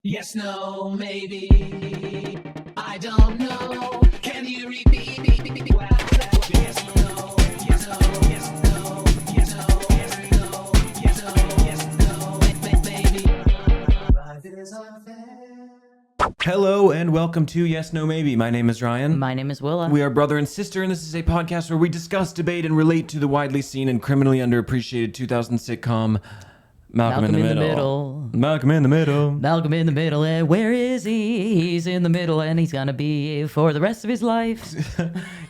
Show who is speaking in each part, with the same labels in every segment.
Speaker 1: Yes, no, maybe. I don't know. Can you repeat? Well, yes, no, yes, no, yes, no, yes, no, yes, no, yes, no, yes, no, maybe. Life is unfair.
Speaker 2: Hello and welcome to Yes, No, Maybe. My name is Ryan.
Speaker 3: My name is Willa.
Speaker 2: We are brother and sister, and this is a podcast where we discuss, debate, and relate to the widely seen and criminally underappreciated 2000 sitcom Malcolm in the Middle. Malcolm in the Middle.
Speaker 3: Malcolm in the Middle. And where is he? He's in the middle, and he's gonna be for the rest of his life.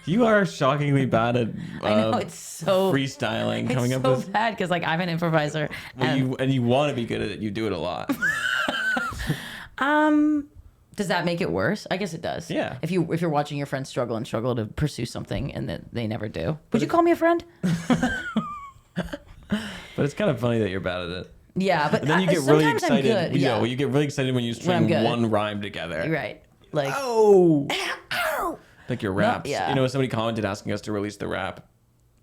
Speaker 2: You are shockingly bad at
Speaker 3: I know it's so
Speaker 2: freestyling. Coming
Speaker 3: it's
Speaker 2: up
Speaker 3: so
Speaker 2: with,
Speaker 3: bad because like I'm an improviser.
Speaker 2: and you want to be good at it. You do it a lot.
Speaker 3: Does that make it worse? I guess it does.
Speaker 2: Yeah.
Speaker 3: If you're watching your friends struggle to pursue something and that they never do, would you call me a friend?
Speaker 2: But it's kind of funny that you're bad at it.
Speaker 3: Yeah, but
Speaker 2: And then you get really
Speaker 3: sometimes I'm
Speaker 2: excited.
Speaker 3: good.
Speaker 2: You
Speaker 3: Yeah,
Speaker 2: know, you get really excited when you string
Speaker 3: good.
Speaker 2: one rhyme together.
Speaker 3: You're right. Like
Speaker 2: Oh,
Speaker 3: ow!
Speaker 2: like your raps.
Speaker 3: yeah.
Speaker 2: You know, somebody commented asking us to release the rap.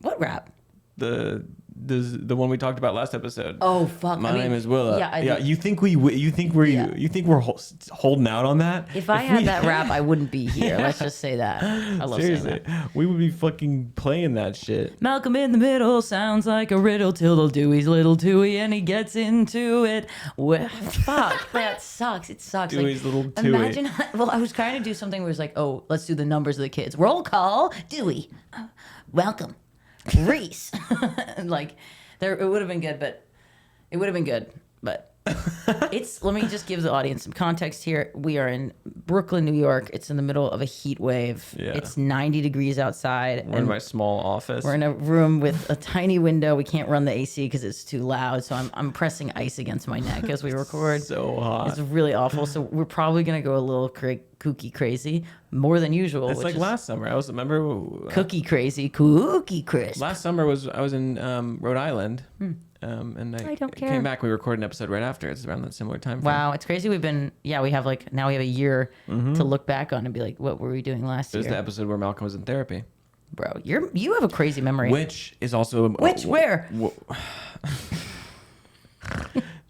Speaker 3: What rap?
Speaker 2: The one we talked about last episode.
Speaker 3: Oh fuck!
Speaker 2: My name is Willa.
Speaker 3: Yeah,
Speaker 2: You think we're holding out on that?
Speaker 3: If I had that rap, I wouldn't be here. Let's just say that. I love saying
Speaker 2: Seriously,
Speaker 3: that.
Speaker 2: we would be fucking playing that shit.
Speaker 3: Malcolm in the Middle sounds like a riddle till Dewey's little Dewey and he gets into it. Fuck, that sucks. It sucks.
Speaker 2: Dewey's little Dewey.
Speaker 3: Imagine. Well, I was trying to do something where it's like, oh, let's do the numbers of the kids. Roll call, Dewey. Welcome, Reese. Like, it would have been good, but it's. Let me just give the audience some context here. We are in Brooklyn, New York. It's in the middle of a heat wave.
Speaker 2: Yeah.
Speaker 3: It's 90 degrees outside.
Speaker 2: We're in my small office.
Speaker 3: We're in a room with a tiny window. We can't run the AC because it's too loud. So I'm pressing ice against my neck as we record.
Speaker 2: So hot.
Speaker 3: It's really awful. So we're probably gonna go a little kooky crazy, more than usual.
Speaker 2: It's
Speaker 3: which
Speaker 2: like
Speaker 3: is
Speaker 2: last summer. Remember
Speaker 3: cookie crazy, cookie crisp.
Speaker 2: last summer I was in Rhode Island. And I
Speaker 3: don't care.
Speaker 2: came back. We recorded an episode right after. It's around that similar time frame.
Speaker 3: Wow, it's crazy. We have now we have a year to look back on and be like, what were we doing last
Speaker 2: It was
Speaker 3: year?
Speaker 2: the episode where Malcolm was in therapy.
Speaker 3: Bro, you have a crazy memory.
Speaker 2: Which is also
Speaker 3: Where?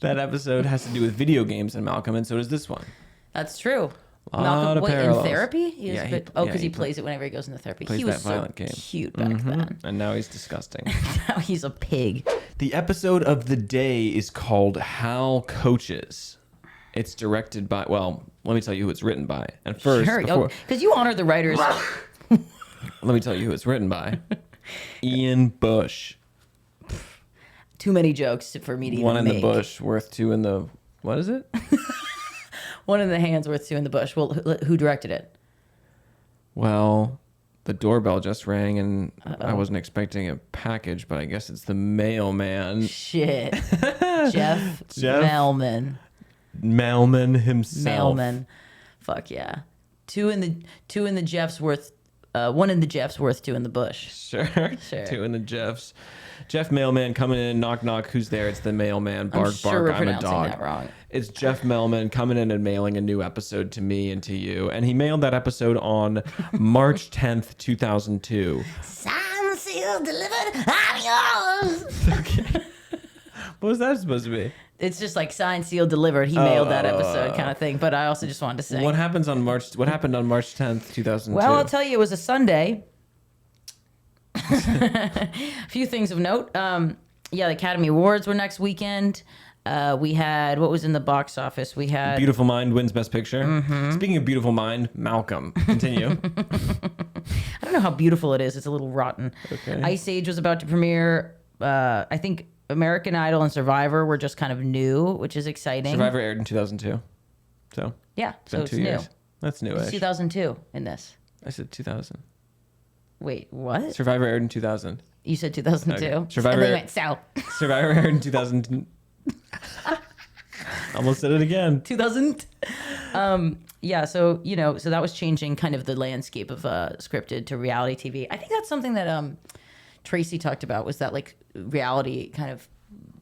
Speaker 2: That episode has to do with video games and Malcolm, and so does this one.
Speaker 3: That's true.
Speaker 2: Lot of
Speaker 3: in
Speaker 2: parallels.
Speaker 3: therapy?
Speaker 2: Yeah,
Speaker 3: Because he
Speaker 2: he
Speaker 3: plays it whenever he goes into therapy.
Speaker 2: plays
Speaker 3: He was
Speaker 2: that
Speaker 3: so
Speaker 2: violent game.
Speaker 3: cute back then.
Speaker 2: And now he's disgusting.
Speaker 3: Now he's a pig.
Speaker 2: The episode of the day is called Hal Coaches. It's directed by, well, let me tell you who it's written by. And first, before,
Speaker 3: because you honor the writers.
Speaker 2: let me tell you who it's written by. Ian Bush.
Speaker 3: Too many jokes for me to
Speaker 2: One
Speaker 3: even
Speaker 2: in
Speaker 3: make.
Speaker 2: the bush, worth two in the, what is it?
Speaker 3: One in the hands, worth two in the bush. Well, who directed it?
Speaker 2: Well, the doorbell just rang and I wasn't expecting a package, but I guess it's the mailman.
Speaker 3: Shit. Jeff Melman.
Speaker 2: Mailman himself.
Speaker 3: Mailman. Fuck yeah. Two in the Jeff's worth. One in the Jeff's worth two in the bush.
Speaker 2: Sure.
Speaker 3: Sure.
Speaker 2: Two in the Jeffs. Jeff Mailman coming in, knock knock, who's there? It's the mailman, bark
Speaker 3: sure we're
Speaker 2: bark, I'm a
Speaker 3: pronouncing
Speaker 2: dog.
Speaker 3: that wrong.
Speaker 2: It's Jeff Mailman coming in and mailing a new episode to me and to you. And he mailed that episode on March 10th, 2002.
Speaker 3: Signed, sealed, delivered. I'm yours.
Speaker 2: Okay. What was that supposed to be?
Speaker 3: It's just like signed, sealed, delivered. He mailed that episode kind of thing. But I also just wanted to say.
Speaker 2: What happened on March 10th, 2002?
Speaker 3: Well, I'll tell you, it was a Sunday. A few things of note. The Academy Awards were next weekend. We had, what was in the box office? We had
Speaker 2: Beautiful Mind wins Best Picture.
Speaker 3: Mm-hmm.
Speaker 2: Speaking of Beautiful Mind, Malcolm. Continue.
Speaker 3: I don't know how beautiful it is. It's a little rotten.
Speaker 2: Okay.
Speaker 3: Ice Age was about to premiere. I think American Idol and Survivor were just kind of new, which is exciting.
Speaker 2: Survivor aired in 2002. So,
Speaker 3: Yeah,
Speaker 2: it's
Speaker 3: so
Speaker 2: been
Speaker 3: it's
Speaker 2: 2
Speaker 3: new.
Speaker 2: years. That's
Speaker 3: It's
Speaker 2: new-ish.
Speaker 3: 2002 in this.
Speaker 2: I said 2000.
Speaker 3: Wait, what?
Speaker 2: Survivor aired in 2000.
Speaker 3: You said 2002.
Speaker 2: Okay. Survivor-
Speaker 3: And then you went south.
Speaker 2: Survivor aired in 2000. Almost said it again.
Speaker 3: 2000. Yeah, so so that was changing kind of the landscape of scripted to reality TV. I think that's something that Tracy talked about, was that like reality kind of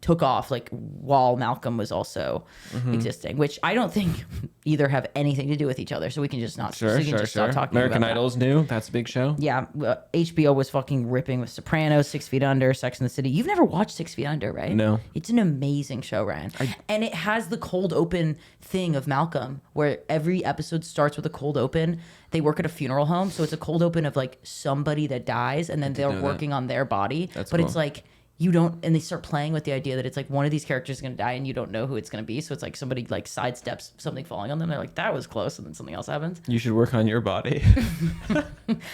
Speaker 3: took off like while Malcolm was also existing, which I don't think either have anything to do with each other. So we can just not.
Speaker 2: Sure.
Speaker 3: Stop talking
Speaker 2: American
Speaker 3: about
Speaker 2: Idol's new. That's a big show.
Speaker 3: Yeah, HBO was fucking ripping with Sopranos, 6 Feet Under, Sex and the City. You've never watched 6 Feet Under, right?
Speaker 2: No.
Speaker 3: It's an amazing show, Ryan. And it has the cold open thing of Malcolm, where every episode starts with a cold open. They work at a funeral home, so it's a cold open of like somebody that dies, and then they're working on their body.
Speaker 2: That's
Speaker 3: but
Speaker 2: cool.
Speaker 3: it's like you don't, and they start playing with the idea that it's like one of these characters is gonna die, and you don't know who it's gonna be. So it's like somebody like sidesteps something falling on them. They're like, that was close, and then something else happens.
Speaker 2: You should work on your body.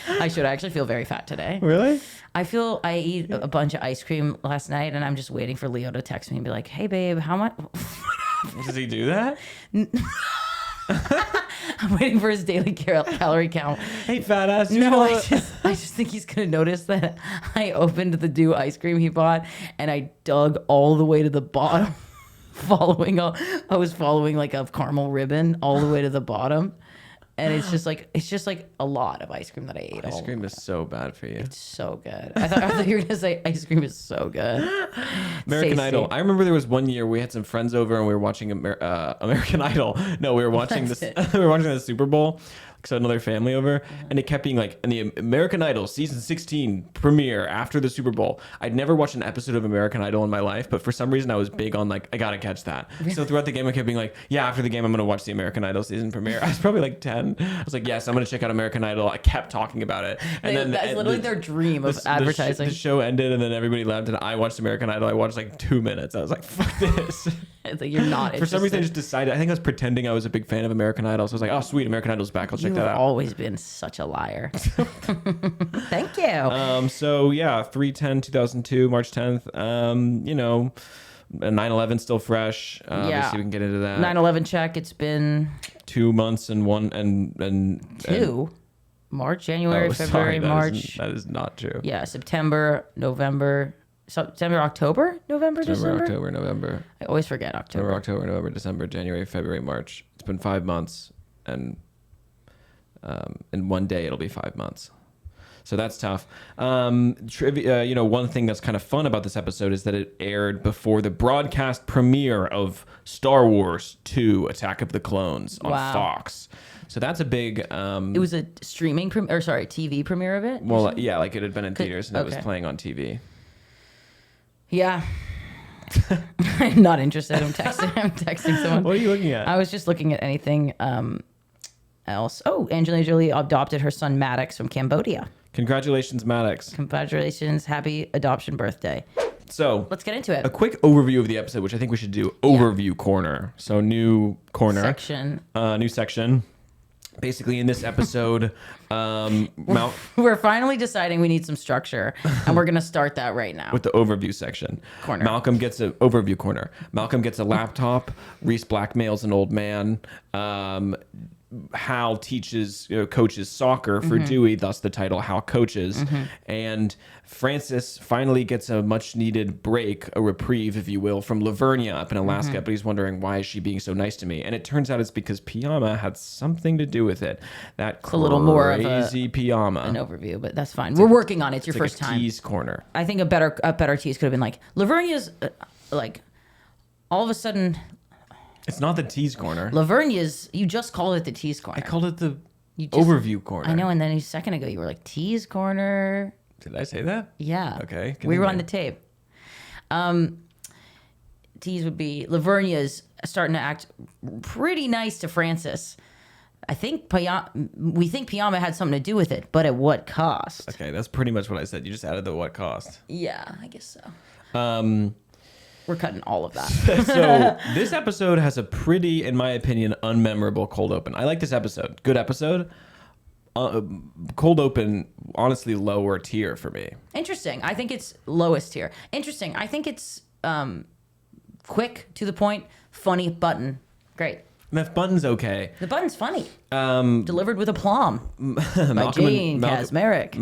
Speaker 3: I actually feel very fat today.
Speaker 2: Really?
Speaker 3: I ate a bunch of ice cream last night, and I'm just waiting for Leo to text me and be like, "Hey, babe, how much?"
Speaker 2: Does he do that?
Speaker 3: I'm waiting for his daily calorie count.
Speaker 2: Hey, fat ass.
Speaker 3: No, I just think he's gonna notice that I opened the Dew ice cream he bought, and I dug all the way to the bottom, I was following like a caramel ribbon all the way to the bottom. And it's just like a lot of ice cream that I ate.
Speaker 2: Ice cream is so bad for you.
Speaker 3: It's so good. I thought you were gonna say ice cream is so good.
Speaker 2: American
Speaker 3: Tasty.
Speaker 2: Idol. I remember there was one year we had some friends over and we were watching American Idol. No, we were watching this. We were watching the Super Bowl. So another family over, and it kept being like, in the American Idol season 16 premiere after the Super Bowl. I'd never watched an episode of American Idol in my life, but for some reason I was big on like, I gotta catch that. So throughout the game I kept being like, yeah, after the game I'm gonna watch the American Idol season premiere. I was probably like 10. I was like, yes, I'm gonna check out American Idol. I kept talking about it, and then
Speaker 3: that's literally their dream of advertising.
Speaker 2: The show ended, and then everybody left, and I watched American Idol. I watched like 2 minutes. I was like, fuck this.
Speaker 3: It's like you're not.
Speaker 2: For some reason, I just decided. I think I was pretending I was a big fan of American Idol. So I was like, "Oh, sweet, American Idol's back. I'll check that
Speaker 3: You've
Speaker 2: out."
Speaker 3: always been such a liar. Thank you.
Speaker 2: So yeah, 3/10/2002, March 10th. 9/11 still fresh. Obviously, we can get into that.
Speaker 3: 9/11 check. It's been
Speaker 2: 2 months and one and
Speaker 3: two. March, January, February, March.
Speaker 2: That is not true.
Speaker 3: Yeah, September, November. September, October, November, December.
Speaker 2: October, November.
Speaker 3: I always forget October.
Speaker 2: October, November, December, January, February, March. It's been 5 months, and in one day it'll be 5 months. So that's tough. Trivia. One thing that's kind of fun about this episode is that it aired before the broadcast premiere of Star Wars 2: Attack of the Clones on Fox. So that's a big. It
Speaker 3: was a streaming TV premiere of it.
Speaker 2: Well, yeah, like it had been in theaters and it was playing on TV.
Speaker 3: Yeah. I'm not interested. I'm texting someone.
Speaker 2: What are you looking at?
Speaker 3: I was just looking at anything else. Oh, Angelina Jolie adopted her son Maddox from Cambodia.
Speaker 2: Congratulations, Maddox.
Speaker 3: Congratulations. Happy adoption birthday.
Speaker 2: So
Speaker 3: let's get into it.
Speaker 2: A quick overview of the episode, which I think we should do. Overview corner. So new corner.
Speaker 3: Section.
Speaker 2: New section. Basically, in this episode,
Speaker 3: we're finally deciding we need some structure, and we're going to start that right now.
Speaker 2: With the overview section.
Speaker 3: Corner.
Speaker 2: Malcolm gets a overview corner. Malcolm gets a laptop. Reese blackmails an old man. Hal coaches soccer for Dewey, thus the title Hal Coaches. And Francis finally gets a much needed break, a reprieve, if you will, from Lavernia up in Alaska. But he's wondering, why is she being so nice to me? And it turns out it's because Piama had something to do with it. That crazy
Speaker 3: a little more of
Speaker 2: Piama.
Speaker 3: An overview, but that's fine. We're working on it. It's your first time.
Speaker 2: Tease corner.
Speaker 3: I think a better tease could have been like Lavernia's like all of a sudden.
Speaker 2: It's not the tease corner.
Speaker 3: Lavernia's, you just called it the tease corner.
Speaker 2: I called it the overview corner.
Speaker 3: I know, and then a second ago you were like, tease corner.
Speaker 2: Did I say that?
Speaker 3: Yeah.
Speaker 2: Okay.
Speaker 3: We were on the tape. Tease would be Lavernia's starting to act pretty nice to Francis. We think Piama had something to do with it, but at what cost?
Speaker 2: Okay, that's pretty much what I said. You just added the what cost.
Speaker 3: Yeah, I guess so. We're cutting all of that.
Speaker 2: So this episode has a pretty, in my opinion, unmemorable cold open. I like this episode. Good episode. Cold open, honestly, lower tier for me.
Speaker 3: Interesting. I think it's lowest tier. Interesting. I think it's quick, to the point, funny button. Great.
Speaker 2: Meth Button's okay.
Speaker 3: The button's funny. Delivered with aplomb. By
Speaker 2: Malcolm
Speaker 3: Jane
Speaker 2: and
Speaker 3: Kasmerick.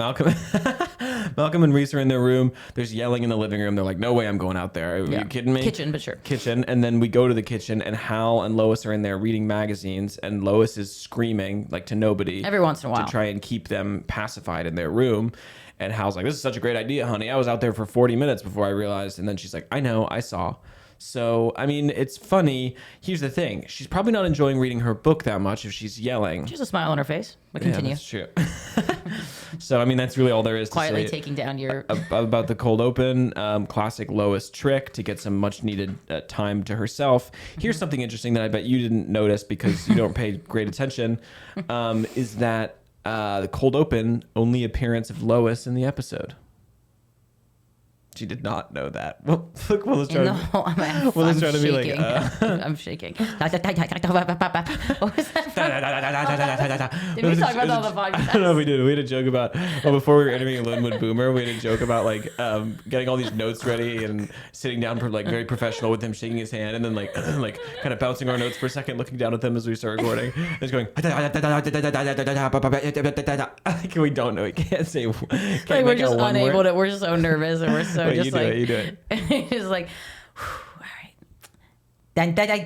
Speaker 2: Malcolm and Reese are in their room. There's yelling in the living room. They're like, "No way, I'm going out there. Are you kidding me?"
Speaker 3: Kitchen, but sure.
Speaker 2: Kitchen, and then we go to the kitchen, and Hal and Lois are in there reading magazines, and Lois is screaming like to nobody
Speaker 3: Every once in a while.
Speaker 2: to try and keep them pacified in their room. And Hal's like, "This is such a great idea, honey. I was out there for 40 minutes before I realized." And then she's like, "I know, I saw." So, I mean, it's funny. Here's the thing. She's probably not enjoying reading her book that much if she's yelling.
Speaker 3: She has a smile on her face, but continue.
Speaker 2: Yeah, that's true. So, I mean, that's really all there is
Speaker 3: Quietly
Speaker 2: to say
Speaker 3: taking down your...
Speaker 2: about the cold open. Classic Lois trick to get some much needed time to herself. Here's something interesting that I bet you didn't notice because you don't pay great attention, is that the cold open, only appearance of Lois in the episode. She did not know that. Well, look, Willa's trying to be like,
Speaker 3: I'm shaking. What was that? Did we talk about that on the podcast?
Speaker 2: I don't know if we did. We had a joke about, well, before we were interviewing Linwood Boomer, we had a joke about like getting all these notes ready and sitting down for like very professional with him shaking his hand and then like kind of bouncing our notes for a second, looking down at them as we start recording. And it's going, we don't know. We can't say,
Speaker 3: Like we're just unable to, we're so nervous and we're so
Speaker 2: Wait,
Speaker 3: just
Speaker 2: you do
Speaker 3: like,
Speaker 2: it, you do it.
Speaker 3: It's like, all right.
Speaker 2: I'm sitting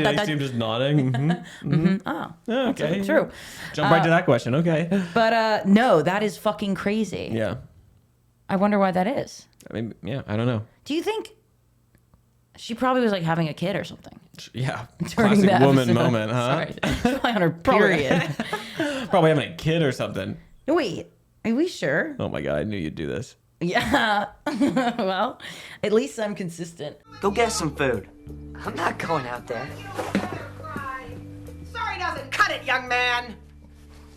Speaker 2: next to him just nodding.
Speaker 3: Oh,
Speaker 2: okay.
Speaker 3: true.
Speaker 2: Jump right to that question. Okay.
Speaker 3: But no, that is fucking crazy.
Speaker 2: Yeah.
Speaker 3: I wonder why that is.
Speaker 2: I mean, yeah, I don't know.
Speaker 3: Do you think she probably was like having a kid or something?
Speaker 2: Yeah.
Speaker 3: During
Speaker 2: Classic
Speaker 3: the
Speaker 2: woman
Speaker 3: episode.
Speaker 2: moment, huh?
Speaker 3: Sorry. Probably on her period.
Speaker 2: Probably having a kid or something.
Speaker 3: Wait, are we sure?
Speaker 2: Oh my God, I knew you'd do this.
Speaker 3: Yeah. Well, at least I'm consistent.
Speaker 4: Go get some food. I'm not going out there.
Speaker 5: Sorry doesn't cut it, young man.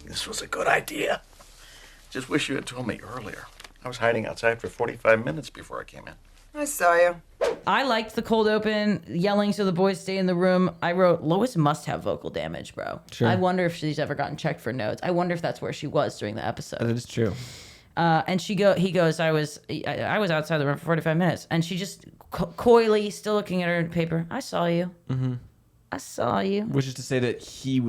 Speaker 6: This was a good idea. Just wish you had told me earlier. I was hiding outside for 45 minutes before I came in.
Speaker 5: I saw you.
Speaker 3: I liked the cold open, yelling so the boys stay in the room. I wrote, Lois must have vocal damage, bro.
Speaker 2: Sure.
Speaker 3: I wonder if she's ever gotten checked for notes. I wonder if that's where she was during the episode.
Speaker 2: That is true.
Speaker 3: And he goes, I was outside the room for 45 minutes. And she just coyly, still looking at her paper. I saw you. Mm-hmm. I saw you.
Speaker 2: Which is to say that she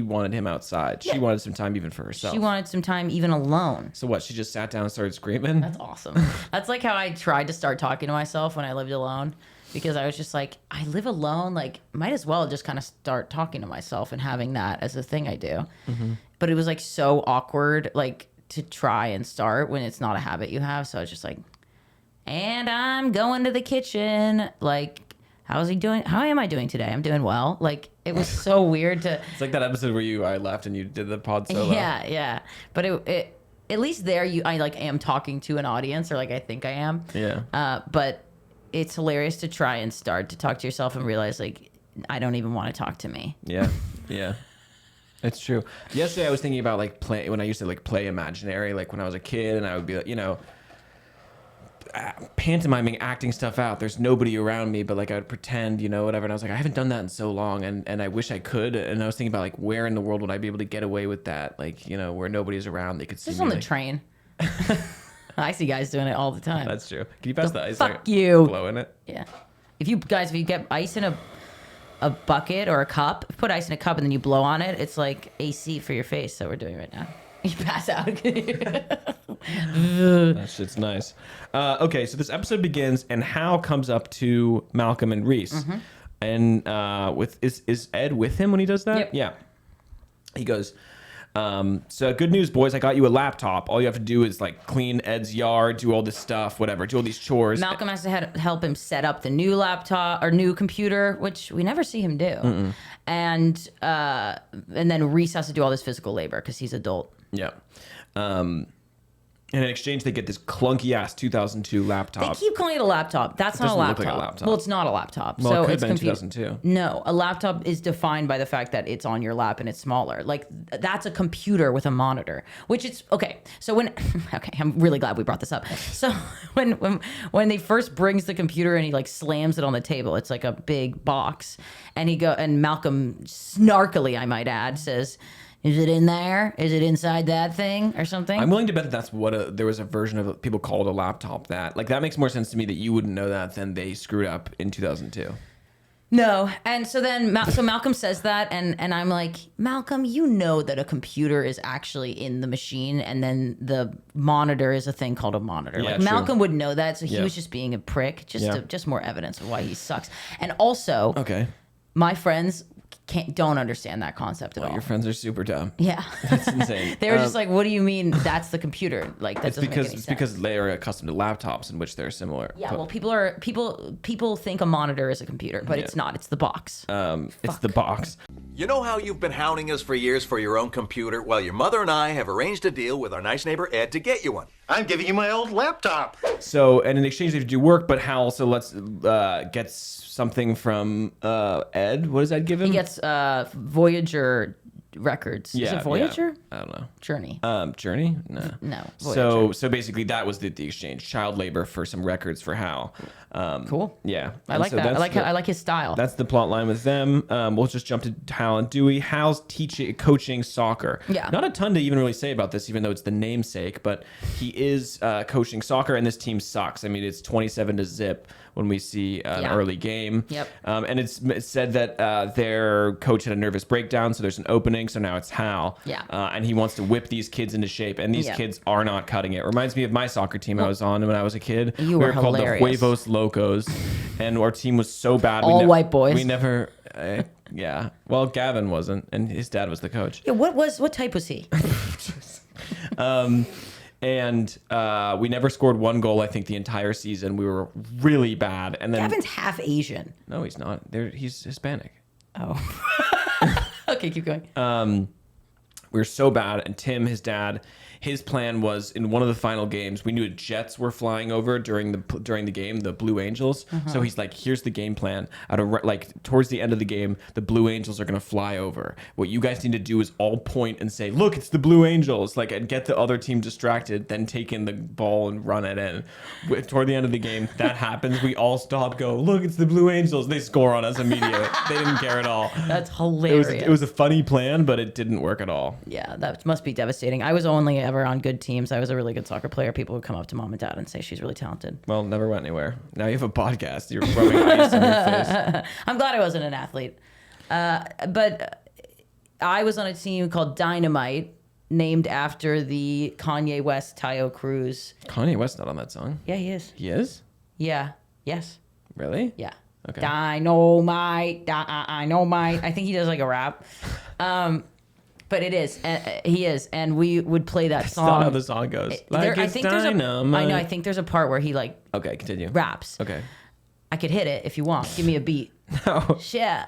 Speaker 2: wanted him outside. She wanted some time even for herself.
Speaker 3: She wanted some time even alone.
Speaker 2: So what? She just sat down and started screaming?
Speaker 3: That's awesome. That's like how I tried to start talking to myself when I lived alone. Because I was just like, I live alone. Like, might as well just kind of start talking to myself and having that as a thing I do. Mm-hmm. But it was like so awkward, like to try and start when it's not a habit you have. So I was just like, and I'm going to the kitchen. Like, how's he doing? How am I doing today? I'm doing well. Like, it was so weird to.
Speaker 2: It's like that episode where I left and you did the pod solo.
Speaker 3: Yeah. But it at least there I like am talking to an audience, or like I think I am.
Speaker 2: Yeah.
Speaker 3: But it's hilarious to try and start to talk to yourself and realize like I don't even want to talk to me.
Speaker 2: Yeah. It's true. Yesterday I was thinking about like when I used to like play imaginary, like when I was a kid, and I would be like, pantomiming, acting stuff out. There's nobody around me, but like I would pretend, whatever. And I was like, I haven't done that in so long, and I wish I could. And I was thinking about like where in the world would I be able to get away with that? Like, where nobody's around, they could see
Speaker 3: Just
Speaker 2: me.
Speaker 3: on the
Speaker 2: like...
Speaker 3: train. I see guys doing it all the time.
Speaker 2: That's true. Can you pass the ice?
Speaker 3: Fuck you.
Speaker 2: Blowing it.
Speaker 3: Yeah. If you get ice in a bucket or a cup, put ice in a cup and then you blow on it, it's like AC for your face. So we're doing right now. You pass out.
Speaker 2: That shit's nice. Okay, so this episode begins, and Hal comes up to Malcolm and Reese,
Speaker 3: Mm-hmm.
Speaker 2: and is Ed with him when he does that?
Speaker 3: Yep.
Speaker 2: Yeah. He goes, so good news, boys. I got you a laptop. All you have to do is like clean Ed's yard, do all this stuff, whatever, do all these chores.
Speaker 3: Malcolm has to help him set up the new laptop or new computer, which we never see him do.
Speaker 2: Mm-mm.
Speaker 3: And then Reese has to do all this physical labor because he's adult.
Speaker 2: Yeah. And in exchange, they get this clunky ass 2002 laptop.
Speaker 3: They keep calling it a laptop. That's not a
Speaker 2: doesn't
Speaker 3: laptop.
Speaker 2: look like a laptop.
Speaker 3: Well, it's not a laptop.
Speaker 2: Well,
Speaker 3: so
Speaker 2: it could
Speaker 3: it's
Speaker 2: have been
Speaker 3: confusing.
Speaker 2: 2002.
Speaker 3: No, a laptop is defined by the fact that it's on your lap and it's smaller. Like that's a computer with a monitor, which it's okay. So I'm really glad we brought this up. So when they first brings the computer and he like slams it on the table, it's like a big box, and Malcolm snarkily, I might add, says, Is it in there? Is it inside that thing or something?
Speaker 2: I'm willing to bet that that's what there was a version of people called a laptop that. Like, that makes more sense to me that you wouldn't know that than they screwed up in 2002.
Speaker 3: No, and so then Malcolm says that, and I'm like, Malcolm, you know that a computer is actually in the machine, and then the monitor is a thing called a monitor.
Speaker 2: Yeah,
Speaker 3: like
Speaker 2: true.
Speaker 3: Malcolm would know that, so he
Speaker 2: Yeah.
Speaker 3: was just being a prick,
Speaker 2: Yeah.
Speaker 3: just more evidence of why he sucks. And also,
Speaker 2: Okay.
Speaker 3: my friends don't understand that concept at
Speaker 2: Well,
Speaker 3: all.
Speaker 2: your friends are super dumb.
Speaker 3: Yeah,
Speaker 2: That's insane.
Speaker 3: they were just like, "What do you mean that's the computer?" Like that
Speaker 2: It's
Speaker 3: doesn't
Speaker 2: because
Speaker 3: make any
Speaker 2: it's
Speaker 3: sense.
Speaker 2: because they are accustomed to laptops in which they're similar.
Speaker 3: Yeah, well, people think a monitor is a computer, but it's not. It's the box.
Speaker 2: It's the box.
Speaker 7: You know how you've been hounding us for years for your own computer? Well, your mother and I have arranged a deal with our nice neighbor Ed to get you one.
Speaker 6: I'm giving you my old laptop.
Speaker 2: So, and in exchange, they have to do work, but Hal also gets something from Ed. What does Ed give him?
Speaker 3: He gets Voyager records. Is it Voyager?
Speaker 2: I don't know.
Speaker 3: Journey.
Speaker 2: Journey? No.
Speaker 3: No.
Speaker 2: So basically, that was the exchange: child labor for some records for Hal.
Speaker 3: Cool.
Speaker 2: Yeah,
Speaker 3: I
Speaker 2: And
Speaker 3: like
Speaker 2: so
Speaker 3: that.
Speaker 2: that's
Speaker 3: I like his style.
Speaker 2: That's the plot line with them. We'll just jump to Hal and Dewey. Hal's coaching soccer.
Speaker 3: Yeah.
Speaker 2: Not a ton to even really say about this, even though it's the namesake, but he is coaching soccer, and this team sucks. I mean, it's 27-0 when we see an early game.
Speaker 3: Yep.
Speaker 2: And it's said that their coach had a nervous breakdown, so there's an opening, so now it's Hal.
Speaker 3: Yeah.
Speaker 2: And he wants to whip these kids into shape, and these kids are not cutting it. Reminds me of my soccer team I was on when I was a kid.
Speaker 3: You
Speaker 2: we
Speaker 3: were
Speaker 2: called the
Speaker 3: hilarious.
Speaker 2: Huevos Locos, and our team was so bad.
Speaker 3: All white boys.
Speaker 2: We never, yeah. Well, Gavin wasn't, and his dad was the coach.
Speaker 3: Yeah, what type was he?
Speaker 2: And we never scored one goal. I think the entire season we were really bad. And then
Speaker 3: Gavin's half Asian.
Speaker 2: no, he's not. He's Hispanic.
Speaker 3: Oh. Okay, keep going.
Speaker 2: We were so bad, and Tim, his dad, his plan was in one of the final games. We knew jets were flying over during the game, the Blue Angels. So he's like, "Here's the game plan. Towards the end of the game, the Blue Angels are gonna fly over. What you guys need to do is all point and say, 'Look, it's the Blue Angels!' And get the other team distracted. Then take in the ball and run it in. Toward the end of the game, that happens. We all stop, go, 'Look, it's the Blue Angels!' They score on us immediately. They didn't care at all.
Speaker 3: That's hilarious.
Speaker 2: It was a funny plan, but it didn't work at all.
Speaker 3: Yeah, that must be devastating. I was only ever on good teams. I was a really good soccer player. People would come up to mom and dad and say she's really talented.
Speaker 2: Well, never went anywhere. Now you have a podcast. You're rubbing ice on your face.
Speaker 3: I'm glad I wasn't an athlete. But I was on a team called Dynamite, named after the Kanye West Tayo Cruz.
Speaker 2: Kanye West's not on that song.
Speaker 3: Yeah, he is.
Speaker 2: He is?
Speaker 3: Yeah. Yes.
Speaker 2: Really?
Speaker 3: Yeah.
Speaker 2: Okay.
Speaker 3: Dynamite. Dynamite. I think he does like a rap. But it is. He is. And we would play that
Speaker 2: That's
Speaker 3: song.
Speaker 2: not how the song goes.
Speaker 3: I think there's I think there's a part where he like
Speaker 2: Okay, continue.
Speaker 3: raps.
Speaker 2: Okay.
Speaker 3: I could hit it if you want. Give me a beat.
Speaker 2: No.
Speaker 3: Shit.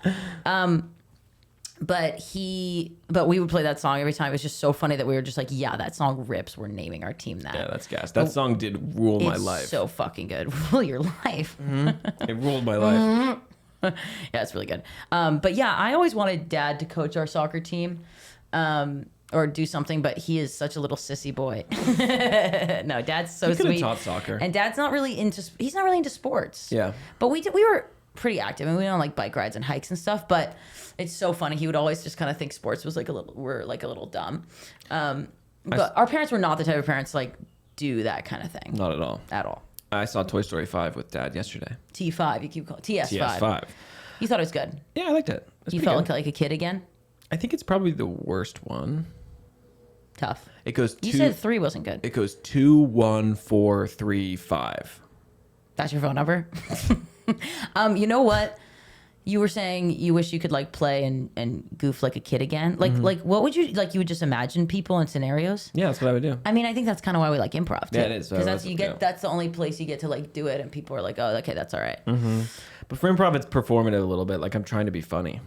Speaker 3: But we would play that song every time. It was just so funny that we were just like, yeah, that song rips. We're naming our team that.
Speaker 2: Yeah, that's gas. That song did rule my
Speaker 3: It's
Speaker 2: life.
Speaker 3: so fucking good. Rule your life.
Speaker 2: It ruled my life.
Speaker 3: Yeah, it's really good. But yeah, I always wanted Dad to coach our soccer team, or do something. But he is such a little sissy boy. No, Dad's so
Speaker 2: You could have
Speaker 3: sweet.
Speaker 2: taught soccer.
Speaker 3: And Dad's not really into. He's not really into sports.
Speaker 2: Yeah.
Speaker 3: But we were pretty active, and we went on like bike rides and hikes and stuff. But it's so funny. He would always just kind of think sports was like a little dumb. But our parents were not the type of parents to like do that kind of thing.
Speaker 2: Not at all.
Speaker 3: At all.
Speaker 2: I saw Toy Story 5 with Dad yesterday.
Speaker 3: T5. You keep calling TS5.
Speaker 2: TS5.
Speaker 3: You thought it was good.
Speaker 2: Yeah, I liked it. It's
Speaker 3: You
Speaker 2: pretty
Speaker 3: felt
Speaker 2: good.
Speaker 3: like a kid again.
Speaker 2: I think it's probably the worst one.
Speaker 3: Tough.
Speaker 2: It goes
Speaker 3: You said 3 wasn't good.
Speaker 2: It goes 2, 1, 4, 3, 5.
Speaker 3: That's your phone number. You know what? You were saying you wish you could like play and goof like a kid again. Like what would you like? You would just imagine people in scenarios.
Speaker 2: Yeah, that's what I would do.
Speaker 3: I mean, I think that's kind of why we like improv too.
Speaker 2: Yeah, it is.
Speaker 3: Because
Speaker 2: That's- yeah.
Speaker 3: that's the only place you get to like do it, and people are like, oh, okay, that's all right.
Speaker 2: But for improv, it's performative a little bit. Like I'm trying to be funny.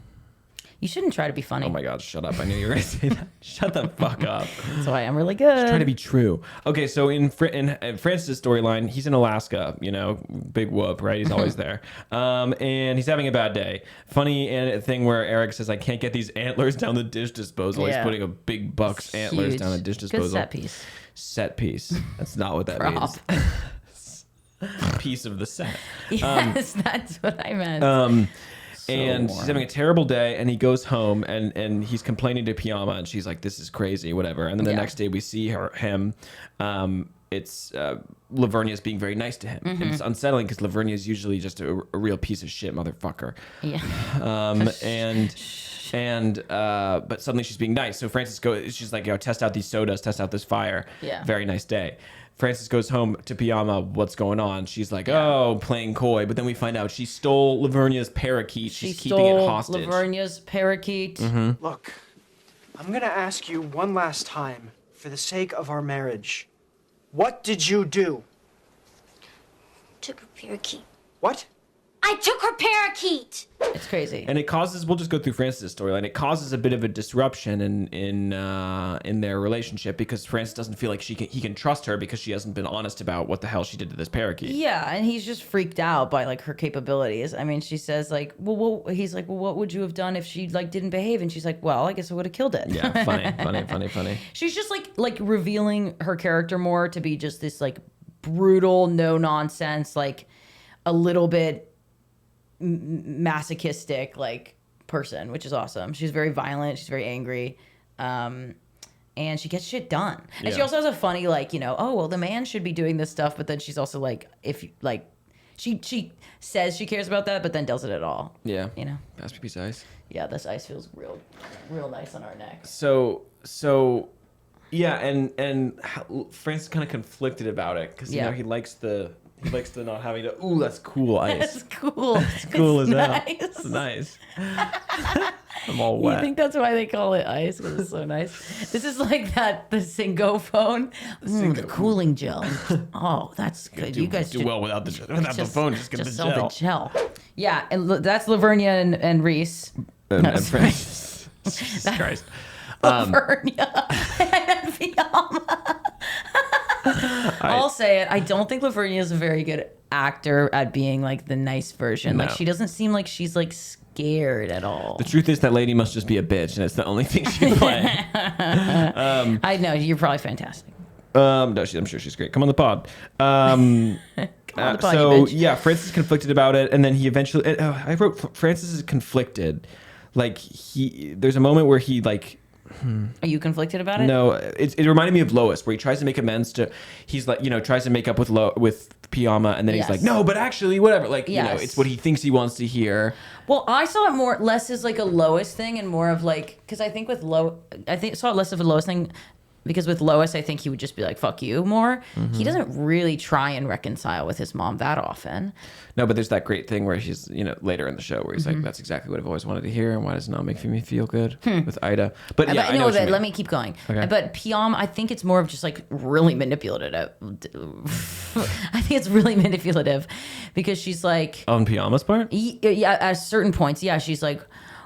Speaker 3: You shouldn't try to be funny.
Speaker 2: Oh my God, shut up. I knew you were going to say that. Shut the fuck up.
Speaker 3: That's why I'm really good.
Speaker 2: Trying to be true. Okay, so in Francis' storyline, he's in Alaska, big whoop, right? He's always there. And he's having a bad day. Funny thing where Eric says, I can't get these antlers down the dish disposal.
Speaker 3: Yeah.
Speaker 2: He's putting a big buck's antlers
Speaker 3: Huge.
Speaker 2: down the dish disposal.
Speaker 3: Good set piece.
Speaker 2: Set piece. That's not what that
Speaker 3: Prop.
Speaker 2: means. Piece of the set.
Speaker 3: Yes, that's what I meant.
Speaker 2: and
Speaker 3: warm.
Speaker 2: she's having a terrible day, and he goes home, and he's complaining to Piama, and she's like, this is crazy, whatever. And then the next day we see him. It's Lavernia's being very nice to him. And it's unsettling because Lavernia is usually just a real piece of shit motherfucker.
Speaker 3: Yeah.
Speaker 2: But suddenly she's being nice. So Frances she's like, test out these sodas, test out this fire.
Speaker 3: Yeah.
Speaker 2: Very nice day. Frances goes home to Piama. What's going on? She's like, oh, playing coy. But then we find out she stole Lavernia's parakeet. She's keeping it hostage.
Speaker 3: Lavernia's parakeet.
Speaker 8: Look, I'm gonna ask you one last time, for the sake of our marriage. What did you do?
Speaker 9: Took her parakeet.
Speaker 8: What?
Speaker 9: I took her parakeet!
Speaker 3: It's crazy.
Speaker 2: And it causes, we'll just go through Frances' storyline. It causes a bit of a disruption in their relationship because Frances doesn't feel like he can trust her because she hasn't been honest about what the hell she did to this parakeet.
Speaker 3: Yeah, and he's just freaked out by like her capabilities. I mean, she says like, he's like, well, what would you have done if she like didn't behave? And she's like, well, I guess I would have killed it.
Speaker 2: Yeah, funny.
Speaker 3: She's just like revealing her character more to be just this like brutal, no nonsense, like a little bit masochistic like person, which is awesome. She's very violent. She's very angry. And she gets shit done. And she also has a funny like, oh, well, the man should be doing this stuff. But then she's also like, if like, she says she cares about that, but then does it at all.
Speaker 2: Yeah. Pass me a piece of ice.
Speaker 3: Yeah, this ice feels real nice on our necks.
Speaker 2: So yeah, and Francis kind of conflicted about it because he likes the not having to. Ooh, that's cool ice.
Speaker 3: That's cool.
Speaker 2: That's cool as hell.
Speaker 3: Nice.
Speaker 2: It's nice. I'm all wet.
Speaker 3: You think that's why they call it ice? Because it's so nice. This is like the Singo phone. The cooling gel. Oh, that's good. You guys
Speaker 2: do well without the phone. Just get the
Speaker 3: sell
Speaker 2: gel.
Speaker 3: the gel. Yeah, and that's Lavernia and Reese.
Speaker 2: And Francis. Jesus Christ.
Speaker 3: Lavernia and Piama. I'll say it. I don't think Lavernia is a very good actor at being like the nice version.
Speaker 2: No.
Speaker 3: Like she doesn't seem like she's like scared at all.
Speaker 2: The truth is that lady must just be a bitch, and it's the only thing she's playing.
Speaker 3: I know you're probably fantastic.
Speaker 2: No, I'm sure she's great. Come on the pod.
Speaker 3: Come on the pod,
Speaker 2: So
Speaker 3: you bitch.
Speaker 2: yeah, Francis is conflicted about it, and then he eventually. I wrote Francis is conflicted. Like there's a moment where he like.
Speaker 3: Are you conflicted about it?
Speaker 2: No, it reminded me of Lois, where he tries to make amends to. He's like, tries to make up with Piama, and then he's like, no, but actually, whatever. Like, it's what he thinks he wants to hear.
Speaker 3: Well, I saw it less as like a Lois thing, and more of like, because I think saw it less of a Lois thing. Because with Lois, I think he would just be like, fuck you more. Mm-hmm. He doesn't really try and reconcile with his mom that often.
Speaker 2: No, but there's that great thing where she's, later in the show where he's like, that's exactly what I've always wanted to hear. And why does it not make me feel good with Ida? But yeah, I know
Speaker 3: that. Let me keep going. Okay. But Piama, I think it's more of just like really manipulative. I think it's really manipulative because she's like.
Speaker 2: On Piama's part?
Speaker 3: Yeah, at certain points. Yeah, she's like,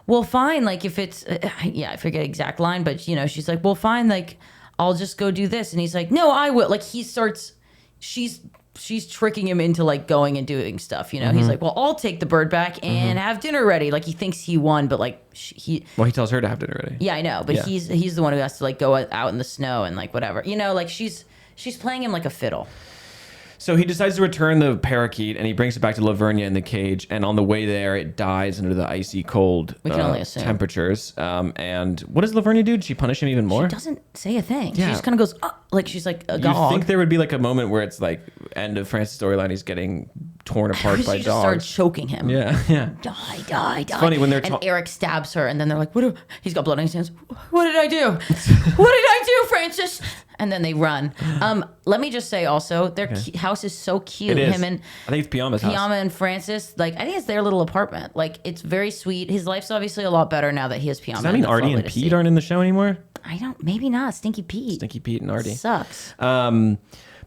Speaker 3: well, fine. Like if it's, I forget exact line, but she's like, well, fine. Like, I'll just go do this. And he's like, no, I will. Like she's tricking him into like going and doing stuff. He's like, well, I'll take the bird back and have dinner ready. Like he thinks he won, but like he
Speaker 2: tells her to have dinner ready.
Speaker 3: Yeah, I know. But he's the one who has to like go out in the snow and like whatever, like she's playing him like a fiddle.
Speaker 2: So he decides to return the parakeet, and he brings it back to Lavernia in the cage. And on the way there, it dies under the icy cold temperatures. And what does Lavernia do? Did she punish him even more?
Speaker 3: She doesn't say a thing.
Speaker 2: Yeah.
Speaker 3: She just kind of goes, like she's like a dog.
Speaker 2: You think there would be like a moment where it's like end of Francis' storyline, he's getting torn apart by dogs.
Speaker 3: She just starts choking him.
Speaker 2: Yeah.
Speaker 3: Die.
Speaker 2: It's funny when they're
Speaker 3: and Eric stabs her, and then they're like, he's got blood on his hands. What did I do? What did I do, Francis? And then they run. Let me just say also, their house is so cute.
Speaker 2: It is.
Speaker 3: Him and
Speaker 2: I think it's Piama's house.
Speaker 3: Piama and Francis, like I think it's their little apartment. Like it's very sweet. His life's obviously a lot better now that he has Piama.
Speaker 2: Does that mean Artie and Pete aren't in the show anymore?
Speaker 3: Maybe not. Stinky Pete
Speaker 2: and Artie.
Speaker 3: Sucks.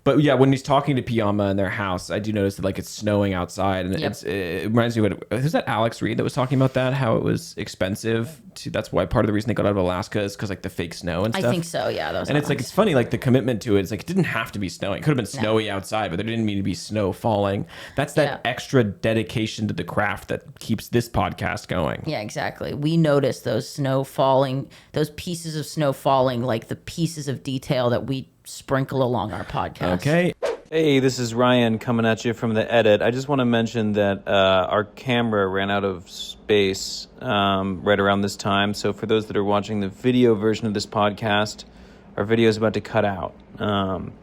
Speaker 2: But yeah, when he's talking to Piama in their house, I do notice that like it's snowing outside, and it reminds me of who's that Alex Reed that was talking about that, how it was expensive. That's why part of the reason they got out of Alaska is because like the fake snow and stuff.
Speaker 3: I think so, yeah.
Speaker 2: And it's like it's funny, like the commitment to it. It's like it didn't have to be snowing. It could have been snowy outside, but there didn't mean to be snow falling. That's that extra dedication to the craft that keeps this podcast going.
Speaker 3: Yeah, exactly. We notice those pieces of snow falling, like the pieces of detail that we sprinkle along our podcast.
Speaker 2: Okay.
Speaker 10: Hey, this is Ryan coming at you from the edit. I just want to mention that our camera ran out of space right around this time. So for those that are watching the video version of this podcast, our video is about to cut out.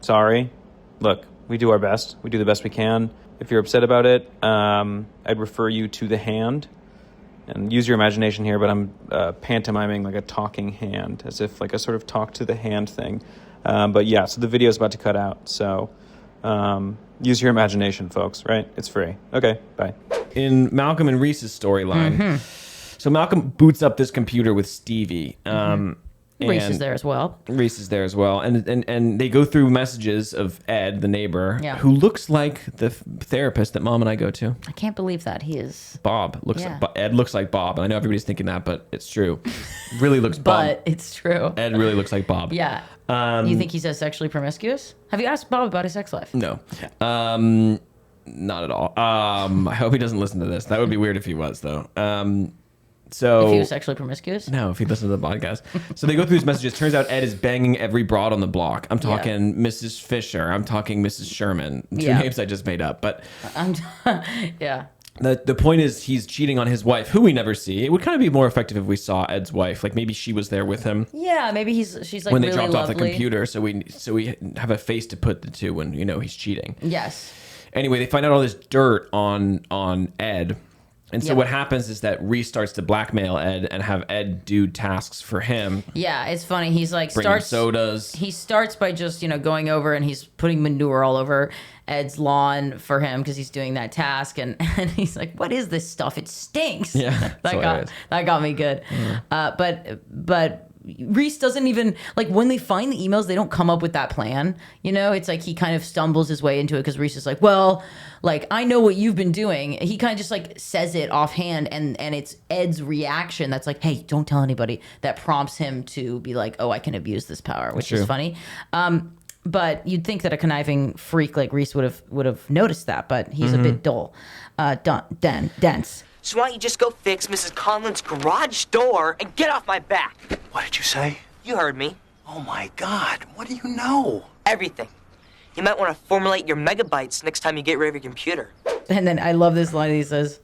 Speaker 10: Sorry. Look, we do our best. We do the best we can. If you're upset about it, I'd refer you to the hand. And use your imagination here, but I'm pantomiming like a talking hand, as if like a sort of talk to the hand thing. But yeah, so the video is about to cut out. So use your imagination, folks, right? It's free. Okay, bye.
Speaker 2: In Malcolm and Reese's storyline, so Malcolm boots up this computer with Stevie.
Speaker 3: Reese is there as well.
Speaker 2: Reese is there as well. And they go through messages of Ed, the neighbor, who looks like the therapist that Mom and I go to.
Speaker 3: I can't believe that. He is.
Speaker 2: Bob. Ed looks like Bob. And I know everybody's thinking that, but it's true. Really looks Bob.
Speaker 3: But it's true.
Speaker 2: Ed really looks like Bob.
Speaker 3: Yeah. You think he's sexually promiscuous? Have you asked Bob about his sex life?
Speaker 2: No. Okay. Not at all. I hope he doesn't listen to this. That would be weird if he was, though. So
Speaker 3: if he was sexually promiscuous?
Speaker 2: No, if he listened to the podcast. So they go through his messages. Turns out Ed is banging every broad on the block. I'm talking Mrs. Fisher. I'm talking Mrs. Sherman. Two names I just made up. But
Speaker 3: yeah.
Speaker 2: The point is he's cheating on his wife, who we never see. It would kind of be more effective if we saw Ed's wife. Like maybe she was there with him.
Speaker 3: Yeah, maybe she's like
Speaker 2: when they
Speaker 3: really
Speaker 2: dropped
Speaker 3: lovely.
Speaker 2: off the computer. So we have a face to put the two when he's cheating.
Speaker 3: Yes.
Speaker 2: Anyway, they find out all this dirt on Ed. And so what happens is that Reese starts to blackmail Ed and have Ed do tasks for him.
Speaker 3: Yeah, it's funny. He's like
Speaker 2: bringing sodas.
Speaker 3: He starts by just going over and he's putting manure all over Ed's lawn for him because he's doing that task, and he's like, "What is this stuff? It stinks."
Speaker 2: Yeah,
Speaker 3: that got me good. But Reese doesn't even, like, when they find the emails, they don't come up with that plan. It's like he kind of stumbles his way into it because Reese is like, well, like, I know what you've been doing. He kind of just like says it offhand, and it's Ed's reaction that's like, hey, don't tell anybody, that prompts him to be like, oh, I can abuse this power, which is funny. But you'd think that a conniving freak like Reese would have noticed that, but he's a bit dull, dense.
Speaker 4: So why don't you just go fix Mrs. Conlon's garage door and get off my back?
Speaker 6: What did you say?
Speaker 4: You heard me.
Speaker 6: Oh my God, what do you know?
Speaker 4: Everything. You might want to formulate your megabytes next time you get rid of your computer.
Speaker 3: And then I love this line he says,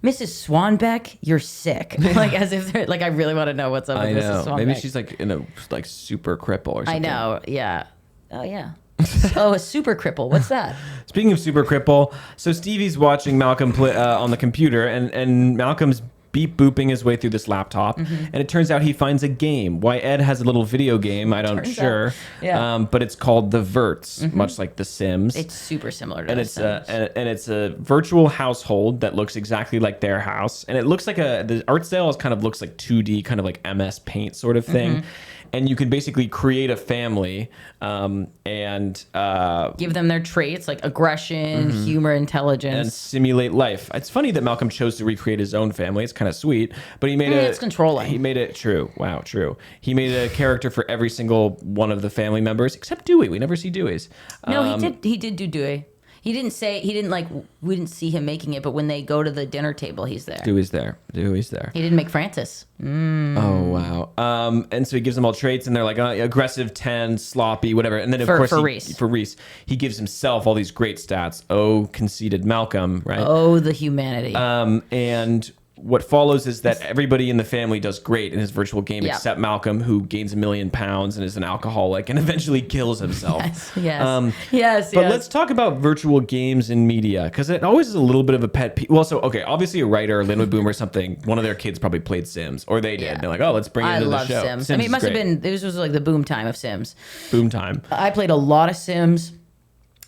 Speaker 3: Mrs. Swanbeck, you're sick. Like, as if they're like, I really want to know what's up with Mrs. Swanbeck.
Speaker 2: Maybe she's like in a super cripple or something.
Speaker 3: I know, yeah. Oh, yeah. Oh, a super cripple. What's that?
Speaker 2: Speaking of super cripple, so Stevie's watching Malcolm play on the computer, and Malcolm's beep booping his way through this laptop, and it turns out he finds a game. Why Ed has a little video game, I don't sure.
Speaker 3: Yeah.
Speaker 2: But it's called The Verts, much like The Sims.
Speaker 3: It's super similar to
Speaker 2: and
Speaker 3: The
Speaker 2: it's
Speaker 3: Sims.
Speaker 2: and it's a virtual household that looks exactly like their house, and it looks like the art style kind of looks like 2D, kind of like MS Paint sort of thing. And you can basically create a family and
Speaker 3: give them their traits like aggression, humor, intelligence,
Speaker 2: and simulate life. It's funny that Malcolm chose to recreate his own family. It's kind of sweet, but he made
Speaker 3: it's controlling.
Speaker 2: He made it true. Wow, true. He made a character for every single one of the family members except Dewey. We never see Dewey's.
Speaker 3: No, he did do Dewey. We didn't see him making it, but when they go to the dinner table, he's there.
Speaker 2: Dewey's there. He
Speaker 3: didn't make Francis.
Speaker 2: Oh, wow. And so he gives them all traits, and they're like aggressive, 10, sloppy, whatever. And then, of course, for Reese, he gives himself all these great stats. Oh, conceited Malcolm, right?
Speaker 3: Oh, the humanity.
Speaker 2: And what follows is that everybody in the family does great in his virtual game except Malcolm, who gains 1 million pounds and is an alcoholic and eventually kills himself.
Speaker 3: Yes.
Speaker 2: But let's talk about virtual games in media, because it always is a little bit of a pet peeve. Well, so, okay, obviously a writer, Linwood Boom or something, one of their kids probably played Sims, or they did.
Speaker 3: Yeah.
Speaker 2: They're like, oh, let's bring it into the show.
Speaker 3: Sims. I mean, it must have been, this was like the boom time of Sims.
Speaker 2: Boom time.
Speaker 3: I played a lot of Sims.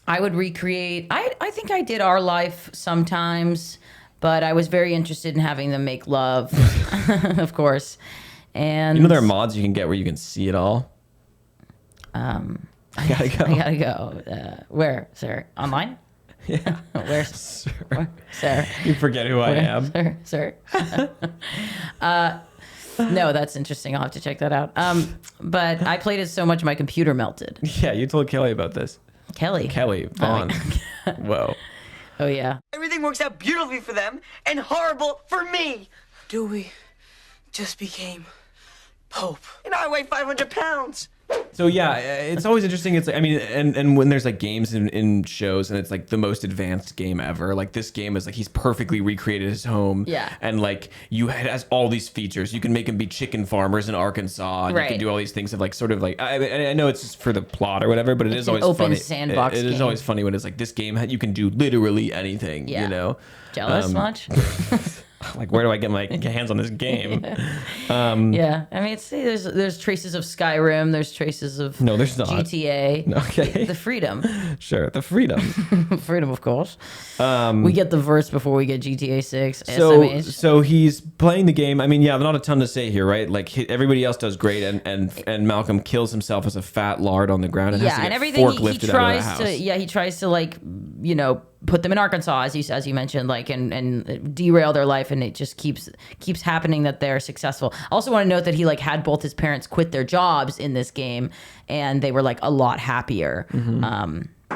Speaker 3: I would recreate, I think I did Our Life sometimes. But I was very interested in having them make love, of course. And
Speaker 2: there are mods you can get where you can see it all.
Speaker 3: I gotta go. Where, sir? Online?
Speaker 2: Yeah.
Speaker 3: Where,
Speaker 2: sir?
Speaker 3: Sir.
Speaker 2: You forget who I am.
Speaker 3: Sir. No, that's interesting. I'll have to check that out. But I played it so much my computer melted.
Speaker 2: Yeah, you told Kelly about this.
Speaker 3: Kelly
Speaker 2: Vaughn. Whoa.
Speaker 3: Oh, yeah.
Speaker 4: Everything works out beautifully for them and horrible for me.
Speaker 5: Dewey just became Pope.
Speaker 4: And I weigh 500 pounds.
Speaker 2: So yeah, it's always interesting. It's like, I mean, and when there's like games in shows and it's like the most advanced game ever, like this game is like he's perfectly recreated his home.
Speaker 3: Yeah.
Speaker 2: And like it has all these features. You can make him be chicken farmers in Arkansas. And You can do all these things of like sort of like I know it's just for the plot or whatever, but it's
Speaker 3: an
Speaker 2: always
Speaker 3: open
Speaker 2: funny.
Speaker 3: sandbox
Speaker 2: It is
Speaker 3: game.
Speaker 2: always funny when it's like this game you can do literally anything.
Speaker 3: Yeah.
Speaker 2: You know.
Speaker 3: Jealous much?
Speaker 2: Like, where do I get my hands on this game?
Speaker 3: Yeah, I mean, there's traces of Skyrim. There's traces of
Speaker 2: No, there's not.
Speaker 3: GTA.
Speaker 2: Okay.
Speaker 3: The freedom,
Speaker 2: Sure, the freedom.
Speaker 3: freedom, of course. We get the verse before we get GTA 6.
Speaker 2: So,
Speaker 3: SMH.
Speaker 2: so he's playing the game. I mean, yeah, not a ton to say here, right? Like everybody else does great, and Malcolm kills himself as a fat lard on the ground and has to
Speaker 3: and
Speaker 2: get
Speaker 3: everything he
Speaker 2: forklifted
Speaker 3: tries
Speaker 2: out of the house.
Speaker 3: to. Yeah, he tries to like put them in Arkansas as you mentioned, like and derail their life, and it just keeps happening that they're successful. I also want to note that he like had both his parents quit their jobs in this game, and they were like a lot happier.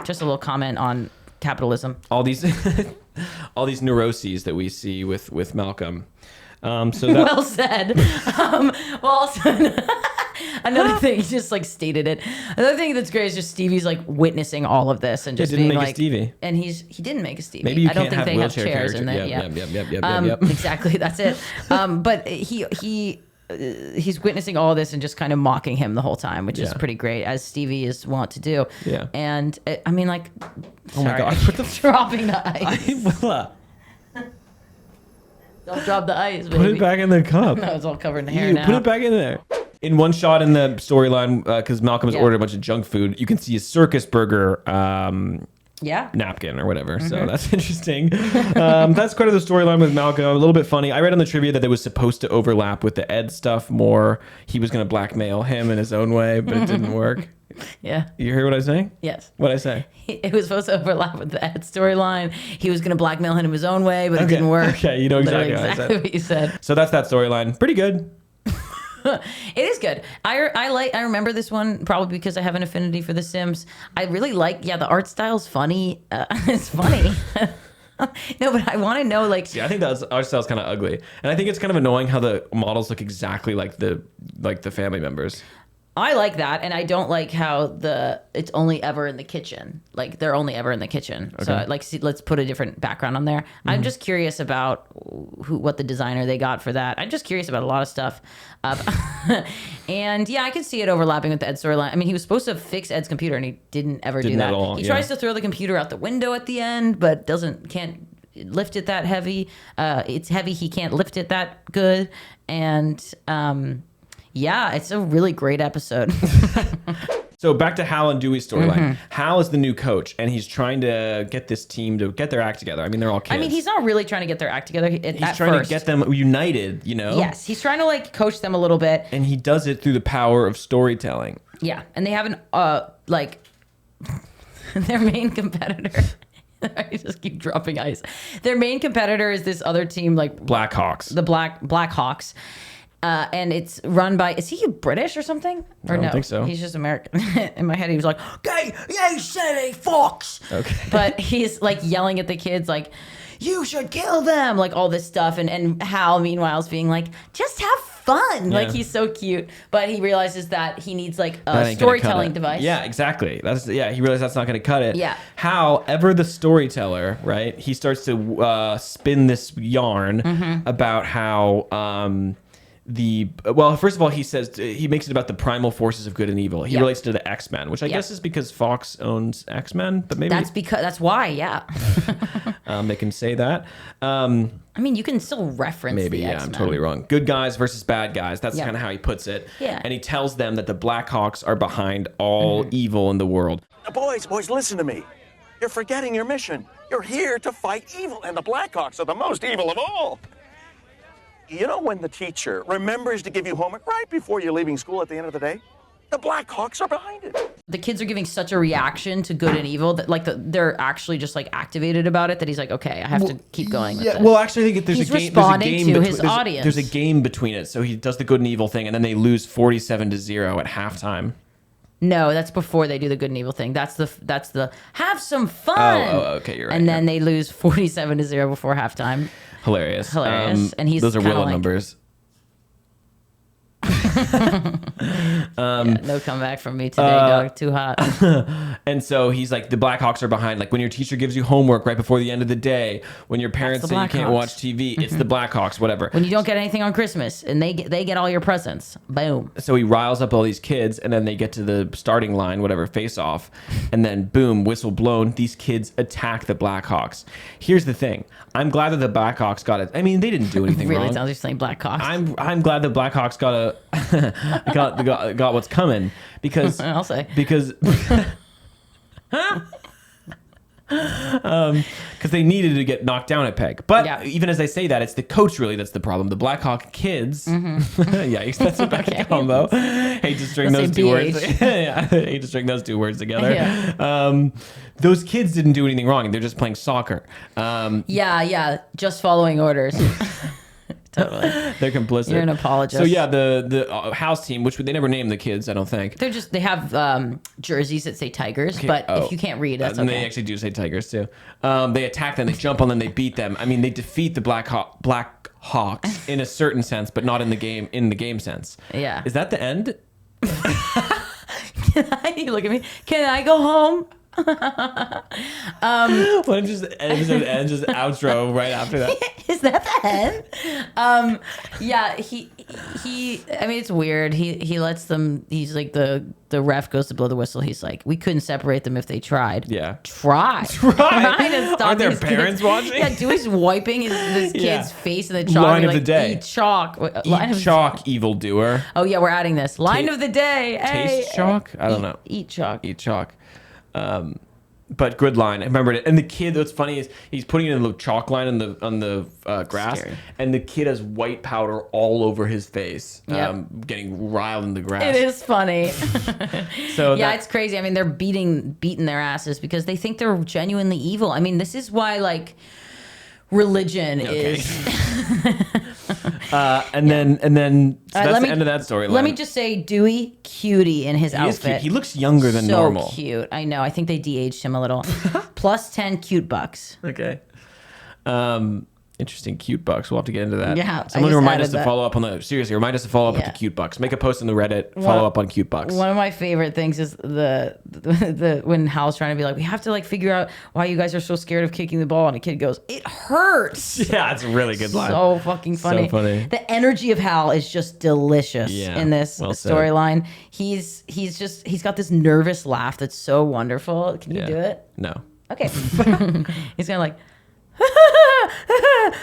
Speaker 3: Just a little comment on capitalism.
Speaker 2: All these neuroses that we see with Malcolm. So that,
Speaker 3: Well said. Also, another thing, he just like stated it. Another thing that's great is just Stevie's like witnessing all of this and just
Speaker 2: didn't
Speaker 3: being
Speaker 2: make a
Speaker 3: like,
Speaker 2: Stevie.
Speaker 3: and he didn't make a Stevie.
Speaker 2: Maybe you
Speaker 3: I don't
Speaker 2: can't
Speaker 3: think
Speaker 2: have
Speaker 3: they have
Speaker 2: wheelchair
Speaker 3: chairs in there.
Speaker 2: Yep.
Speaker 3: Exactly, that's it. But he's witnessing all this and just kind of mocking him the whole time, which is
Speaker 2: Yeah.
Speaker 3: pretty great, as Stevie is wont to do.
Speaker 2: Yeah.
Speaker 3: And I mean, like,
Speaker 2: Oh my
Speaker 3: sorry,
Speaker 2: God,
Speaker 3: I'm
Speaker 2: what the
Speaker 3: dropping the ice.
Speaker 2: Willa,
Speaker 3: Don't drop the ice, baby.
Speaker 2: put it back in the cup.
Speaker 3: No, it's all covered in hair
Speaker 2: You
Speaker 3: now.
Speaker 2: put it back in there. In one shot in the storyline, because Malcolm has ordered a bunch of junk food, you can see a circus burger
Speaker 3: Yeah.
Speaker 2: napkin or whatever. So that's interesting. That's kind of the storyline with Malcolm. A little bit funny. I read on the trivia that it was supposed to overlap with the Ed stuff more. He was going to blackmail him in his own way, but it didn't work.
Speaker 3: Yeah.
Speaker 2: You hear what I was saying?
Speaker 3: Yes.
Speaker 2: What'd I say?
Speaker 3: It was supposed to overlap with the Ed storyline. He was going to blackmail him his own way, but it didn't work.
Speaker 2: Okay, you know exactly
Speaker 3: Literally
Speaker 2: what I said.
Speaker 3: what you said.
Speaker 2: So that's that storyline. Pretty good.
Speaker 3: It is good. I remember this one probably because I have an affinity for The Sims. I really like, the art style's funny. It's funny. No, but I want to know, like...
Speaker 2: Yeah, I think that art style's kind of ugly. And I think it's kind of annoying how the models look exactly like the family members.
Speaker 3: I like that, and I don't like how it's only ever in the kitchen. Like, they're only ever in the kitchen. Okay. So, like, let's put a different background on there. Mm-hmm. I'm just curious about what the designer they got for that. I'm just curious about a lot of stuff. And, I can see it overlapping with the Ed storyline. I mean, he was supposed to fix Ed's computer, and he didn't ever do that.
Speaker 2: At all,
Speaker 3: he tries to throw the computer out the window at the end, but can't lift it that heavy. It's heavy. He can't lift it that good. And... it's a really great episode.
Speaker 2: So back to Hal and Dewey's storyline. Hal is the new coach, and he's trying to get this team to get their act together. I mean, they're all kids.
Speaker 3: I mean, he's not really trying to get their act together.
Speaker 2: He's trying to get them united, you know?
Speaker 3: Yes, he's trying to, like, coach them a little bit.
Speaker 2: And he does it through the power of storytelling.
Speaker 3: Yeah, and they have their main competitor... I just keep dropping ice. Their main competitor is this other team, like...
Speaker 2: Blackhawks.
Speaker 3: The Blackhawks. And it's run by, is he British or something? Or
Speaker 2: I don't think so.
Speaker 3: He's just American. In my head, he was like, "Gay, you silly fox."
Speaker 2: Okay.
Speaker 3: But he's like yelling at the kids, like, "You should kill them," like all this stuff. And Hal, meanwhile, is being like, "Just have fun."
Speaker 2: Yeah.
Speaker 3: Like, he's so cute. But he realizes that he needs like
Speaker 2: That
Speaker 3: a
Speaker 2: ain't gonna cut
Speaker 3: storytelling
Speaker 2: it.
Speaker 3: device.
Speaker 2: Yeah, exactly. He realized that's not going to cut it.
Speaker 3: Yeah.
Speaker 2: Hal, ever the storyteller, right? He starts to spin this yarn about how first of all, he says he makes it about the primal forces of good and evil. He relates to the X-Men, which I guess is because Fox owns X-Men, but maybe
Speaker 3: that's why. Yeah.
Speaker 2: they can say that.
Speaker 3: I mean, you can still reference
Speaker 2: Maybe,
Speaker 3: the
Speaker 2: yeah,
Speaker 3: X-Men.
Speaker 2: I'm totally wrong. Good guys versus bad guys. That's kind of how he puts it.
Speaker 3: Yeah.
Speaker 2: And he tells them that the Blackhawks are behind all evil in the world.
Speaker 6: Now, boys, listen to me. You're forgetting your mission. You're here to fight evil, and the Blackhawks are the most evil of all. You know when the teacher remembers to give you homework right before you're leaving school at the end of the day? The Blackhawks are behind it.
Speaker 3: The kids are giving such a reaction to good and evil that they're actually just like activated about it, that he's like, okay, I have to keep going with this.
Speaker 2: Well, actually, I think there's
Speaker 3: He's
Speaker 2: a game.
Speaker 3: responding to his audience.
Speaker 2: There's a game between it. So he does the good and evil thing, and then they lose 47-0 at halftime.
Speaker 3: No, that's before they do the good and evil thing. That's the have some fun.
Speaker 2: Oh, okay, you're right.
Speaker 3: And then they lose 47-0 before halftime.
Speaker 2: Hilarious.
Speaker 3: And he's
Speaker 2: those are
Speaker 3: kinda
Speaker 2: Willa
Speaker 3: like-
Speaker 2: numbers.
Speaker 3: No comeback from me today, dog. Too hot.
Speaker 2: And so he's like, the Blackhawks are behind. Like when your teacher gives you homework right before the end of the day, when your parents say you can't
Speaker 3: Blackhawks.
Speaker 2: watch TV, it's the Blackhawks, whatever.
Speaker 3: When you don't get anything on Christmas and they get all your presents. Boom.
Speaker 2: So he riles up all these kids, and then they get to the starting line, whatever, face off, and then boom, whistle blown. These kids attack the Blackhawks. Here's the thing: I'm glad that the Blackhawks got it. I mean, they didn't do anything
Speaker 3: Really
Speaker 2: wrong.
Speaker 3: sounds like you're saying Blackhawks.
Speaker 2: I'm glad the Blackhawks got what's coming because
Speaker 3: I'll say
Speaker 2: because they needed to get knocked down at Peg. But even as I say that, it's the coach really that's the problem. The Blackhawk kids, yikes, that's a bad combo. Hate to string those two words. Hate to string those two words together.
Speaker 3: Yeah.
Speaker 2: Those kids didn't do anything wrong. They're just playing soccer.
Speaker 3: Just following orders. Totally.
Speaker 2: They're complicit.
Speaker 3: You're an apologist.
Speaker 2: So yeah, the house team, which they never named the kids, I don't think.
Speaker 3: They have jerseys that say Tigers, but if you can't read, that's okay.
Speaker 2: They actually do say Tigers too. They attack them, they jump on them, they beat them. I mean, they defeat the Blackhawks in a certain sense, but not in the game sense.
Speaker 3: Yeah.
Speaker 2: Is that the end?
Speaker 3: You look at me. Can I go home?
Speaker 2: Why don't you just end just outro right after that?
Speaker 3: Is that the end? He I mean, it's weird. He lets them. He's like the ref goes to blow the whistle. He's like, we couldn't separate them if they tried.
Speaker 2: Yeah.
Speaker 3: Try to stop
Speaker 2: Aren't their
Speaker 3: these
Speaker 2: parents
Speaker 3: kids.
Speaker 2: watching?
Speaker 3: Yeah, Dewey's wiping this kid's face in the chalk.
Speaker 2: Line of
Speaker 3: like,
Speaker 2: the day.
Speaker 3: Eat chalk.
Speaker 2: Eat chalk, evildoer.
Speaker 3: Oh yeah, we're adding this line of the day.
Speaker 2: Taste chalk? I don't know.
Speaker 3: Eat chalk.
Speaker 2: Eat chalk. But good line. I remembered it. And the kid, what's funny is he's putting it in the chalk line on the grass,
Speaker 3: Scary.
Speaker 2: and the kid has white powder all over his face, getting riled in the grass.
Speaker 3: It is funny.
Speaker 2: So
Speaker 3: it's crazy. I mean, they're beating their asses because they think they're genuinely evil. I mean, this is why like religion is.
Speaker 2: And then so that's the end of that storyline.
Speaker 3: Let me just say, Dewey, cutie in his outfit.
Speaker 2: Is cute. He looks younger than normal.
Speaker 3: So cute. I know. I think they de-aged him a little. Plus 10 cute bucks.
Speaker 2: Okay. Interesting, cute bucks. We'll have to get into that.
Speaker 3: Yeah,
Speaker 2: Someone remind us to
Speaker 3: that.
Speaker 2: follow up on remind us to follow up with the cute bucks. Make a post on the Reddit. Follow up on cute bucks.
Speaker 3: One of my favorite things is the when Hal's trying to be like, we have to like figure out why you guys are so scared of kicking the ball, and a kid goes, it hurts.
Speaker 2: Yeah, it's a really good line.
Speaker 3: So fucking funny.
Speaker 2: So funny.
Speaker 3: The energy of Hal is just delicious in this storyline. He's got this nervous laugh that's so wonderful. Can you do it?
Speaker 2: No.
Speaker 3: Okay. He's kind of like.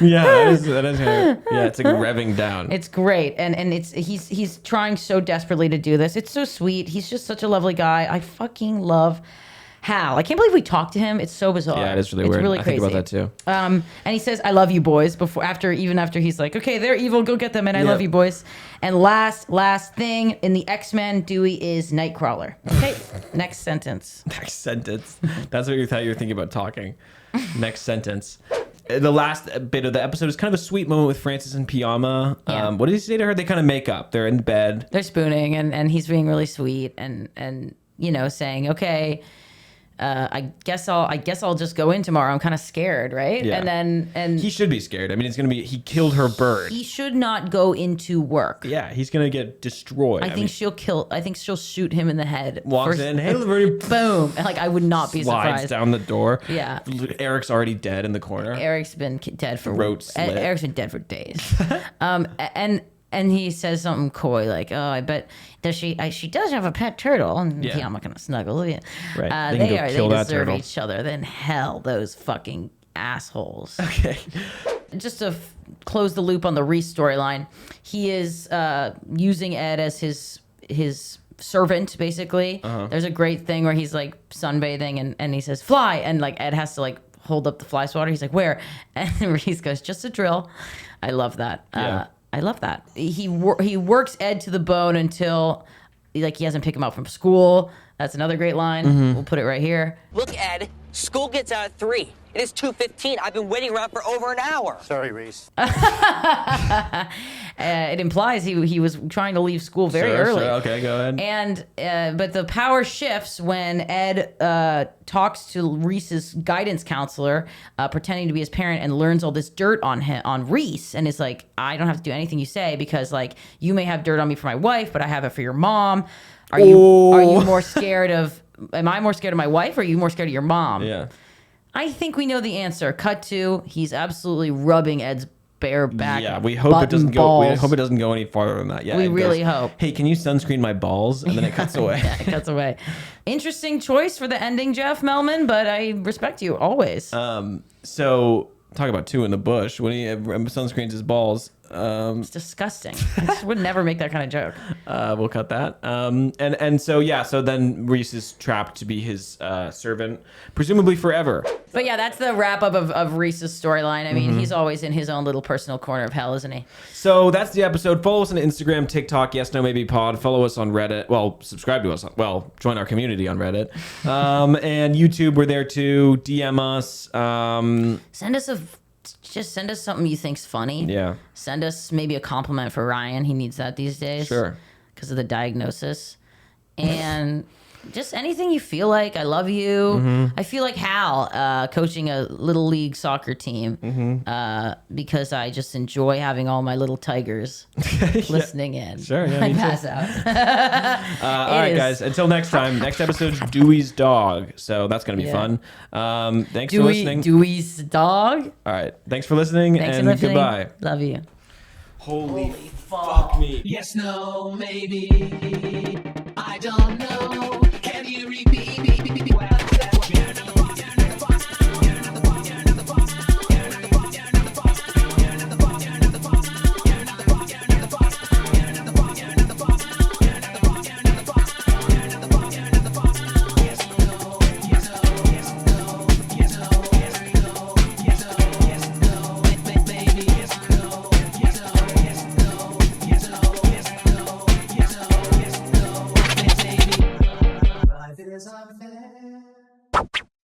Speaker 2: Yeah, that is her. Yeah, it's like revving down.
Speaker 3: It's great, and he's trying so desperately to do this. It's so sweet. He's just such a lovely guy. I fucking love Hal. I can't believe we talked to him. It's so bizarre.
Speaker 2: Yeah, it is really weird.
Speaker 3: It's really crazy.
Speaker 2: I think about that too.
Speaker 3: And he says, "I love you, boys." After he's like, "Okay, they're evil. Go get them." And I love you, boys. And last thing in the X-Men, Dewey is Nightcrawler. Okay, next sentence.
Speaker 2: Next sentence. That's what you thought you were thinking about talking. Next sentence. The last bit of the episode is kind of a sweet moment with Francis and Piama.
Speaker 3: Yeah.
Speaker 2: What did he say to her? They kind of make up. They're in bed.
Speaker 3: They're spooning, and he's being really sweet and saying, okay, I guess I'll just go in tomorrow. I'm kind of scared, right?
Speaker 2: Yeah.
Speaker 3: And
Speaker 2: he should be scared. I mean, he killed her bird.
Speaker 3: He should not go into work.
Speaker 2: Yeah, he's gonna get destroyed.
Speaker 3: I think she'll shoot him in the head.
Speaker 2: Walks in, hey, Lavernia,
Speaker 3: boom! And, like, I would not be
Speaker 2: slides
Speaker 3: surprised.
Speaker 2: down the door.
Speaker 3: Yeah.
Speaker 2: Eric's already dead in the corner.
Speaker 3: Eric's been dead for
Speaker 2: throat slit.
Speaker 3: Eric's been dead for days. And he says something coy like, "Oh, I bet she does have a pet turtle." And I'm not gonna snuggle. Yeah,
Speaker 2: right.
Speaker 3: They deserve each other. Then hell, those fucking assholes.
Speaker 2: Okay.
Speaker 3: Just to close the loop on the Reese storyline, he is using Ed as his servant, basically. There's a great thing where he's like sunbathing and he says fly, and like Ed has to like hold up the fly swatter. He's like, where? And Reese goes, just a drill. I love that.
Speaker 2: Yeah.
Speaker 3: I love that. He works Ed to the bone until like he hasn't picked him up from school. That's another great line. We'll put it right here.
Speaker 4: Look, Ed, school gets out at 3. It is 2:15. I've been waiting around for over an hour.
Speaker 6: Sorry, Reese.
Speaker 3: It implies he was trying to leave school very early.
Speaker 2: Sure. Okay, go ahead.
Speaker 3: And but the power shifts when Ed talks to Reese's guidance counselor, pretending to be his parent, and learns all this dirt on Reese, and is like, I don't have to do anything you say because like you may have dirt on me for my wife, but I have it for your mom. Are you more scared of? Am I more scared of my wife, or are you more scared of your mom?
Speaker 2: Yeah.
Speaker 3: I think we know the answer. Cut to, he's absolutely rubbing Ed's bare back.
Speaker 2: Yeah, we hope it doesn't go. We hope it doesn't go any farther than that. Yeah,
Speaker 3: We really hope.
Speaker 2: Hey, can you sunscreen my balls? And then it cuts away.
Speaker 3: Yeah, it cuts away. Interesting choice for the ending, Jeff Melman, but I respect you always.
Speaker 2: So talk about two in the bush when he sunscreens his balls.
Speaker 3: It's disgusting. I just would never make that kind of joke.
Speaker 2: We'll cut that. And so yeah, so then Reese is trapped to be his servant, presumably forever.
Speaker 3: But yeah, that's the wrap up of Reese's storyline. I mean, he's always in his own little personal corner of hell, isn't he?
Speaker 2: So that's the episode. Follow us on Instagram, TikTok, Yes No Maybe Pod. Follow us on Reddit. Well, subscribe to us. Join our community on Reddit. And YouTube, we're there too. DM us.
Speaker 3: Send us something you think's funny.
Speaker 2: Yeah.
Speaker 3: Send us maybe a compliment for Ryan. He needs that these days.
Speaker 2: Sure.
Speaker 3: Because of the diagnosis. And just anything you feel like. I love you. I feel like Hal coaching a little league soccer team because I just enjoy having all my little tigers listening in.
Speaker 2: Sure, yeah,
Speaker 3: I
Speaker 2: me too.
Speaker 3: pass out.
Speaker 2: All right, guys. Until next time. Next episode's Dewey's dog. So that's going to be fun. Thanks for listening.
Speaker 3: Dewey's dog.
Speaker 2: All right. Thanks for listening.
Speaker 3: Thanks
Speaker 2: and
Speaker 3: for listening.
Speaker 2: Goodbye.
Speaker 3: Love you.
Speaker 2: Holy fuck me.
Speaker 1: Yes, no, maybe. I don't know. Can you repeat?